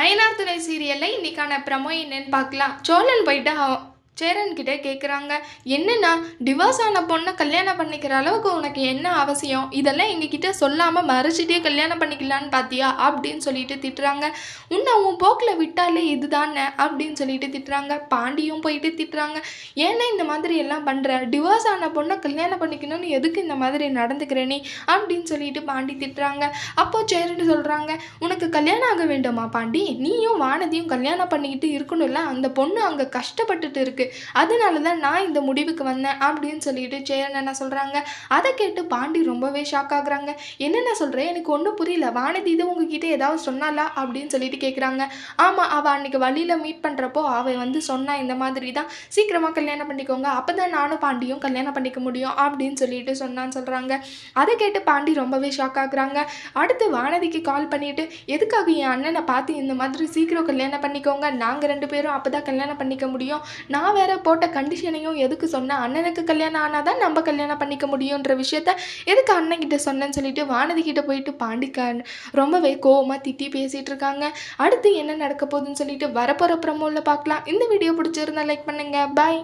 ஐயனார் துணை சீரியல்ல இன்னைக்கான ப்ரமோ என்னன்னு பார்க்கலாம். சோழன் போயிட்டு சேரன் கிட்ட கேட்குறாங்க, என்னன்னா டிவோர்ஸ் ஆன பொண்ணை கல்யாணம் பண்ணிக்கிற அளவுக்கு உனக்கு என்ன அவசியம்? இதெல்லாம் எங்ககிட்ட சொல்லாமல் மறைச்சிட்டே கல்யாணம் பண்ணிக்கலான்னு பார்த்தியா அப்படின்னு சொல்லிட்டு திட்டுறாங்க. உன்னை உன் போக்கில் விட்டாலே இதுதானே அப்படின்னு சொல்லிட்டு திட்டுறாங்க. பாண்டியும் போயிட்டு திட்டுறாங்க, ஏன்னா இந்த மாதிரி எல்லாம் பண்ணுற? டிவோர்ஸ் ஆன பொண்ணை கல்யாணம் பண்ணிக்கணும்னு எதுக்கு இந்த மாதிரி நடந்துக்கிற நீ அப்படின்னு சொல்லிட்டு பாண்டி திட்டுறாங்க. அப்போ சேரன் சொல்கிறாங்க, உனக்கு கல்யாணம் ஆக வேண்டுமா பாண்டி? நீயும் வானதியும் கல்யாணம் பண்ணிக்கிட்டு இருக்கணும்ல, அந்த பொண்ணு அங்கே கஷ்டப்பட்டுட்டு இருக்கு, அதனால தான் நான் இந்த முடிவுக்கு வந்தேன் அப்படின்னு சொல்லிட்டு சேரன் என்ன சொல்கிறாங்க. அதை கேட்டு பாண்டி ரொம்பவே ஷாக் ஆகுறாங்க. என்னென்ன சொல்கிறேன், எனக்கு ஒன்றும் புரியல. வானதி இது உங்ககிட்ட ஏதாவது சொன்னாலா அப்படின்னு சொல்லிட்டு கேட்குறாங்க. ஆமாம், அவள் அன்றைக்கி வழியில் மீட் பண்ணுறப்போ அவள் வந்து சொன்னா, இந்த மாதிரி தான் சீக்கிரமாக கல்யாணம் பண்ணிக்கோங்க, அப்போ தான் நானும் பாண்டியும் கல்யாணம் பண்ணிக்க முடியும் அப்படின்னு சொல்லிட்டு சொன்னான்னு சொல்கிறாங்க. அதை கேட்டு பாண்டி ரொம்பவே ஷாக் ஆகுறாங்க. அடுத்து வானதிக்கு கால் பண்ணிவிட்டு, எதுக்காக என் அண்ணனை பார்த்து இந்த மாதிரி சீக்கிரம் கல்யாணம் பண்ணிக்கோங்க, நாங்கள் 2 பேரும் அப்போ தான் கல்யாணம் பண்ணிக்க முடியும், நான் வேற போட்ட கண்டிஷனையும் எதுக்கு சொன்னேன்? அண்ணனுக்கு கல்யாணம் ஆனால் தான் நம்ம கல்யாணம் பண்ணிக்க முடியுன்ற விஷயத்த எதுக்கு அண்ணன் கிட்ட சொன்னேன்னு சொல்லிட்டு வானதி கிட்ட போயிட்டு பாண்டிக்க ரொம்பவே கோவமாக திட்டி பேசிகிட்டு இருக்காங்க. அடுத்து என்ன நடக்க போகுதுன்னு சொல்லிட்டு வரப்போகிற ப்ரமோவில் பார்க்கலாம். இந்த வீடியோ பிடிச்சிருந்தா லைக் பண்ணுங்கள். பாய்.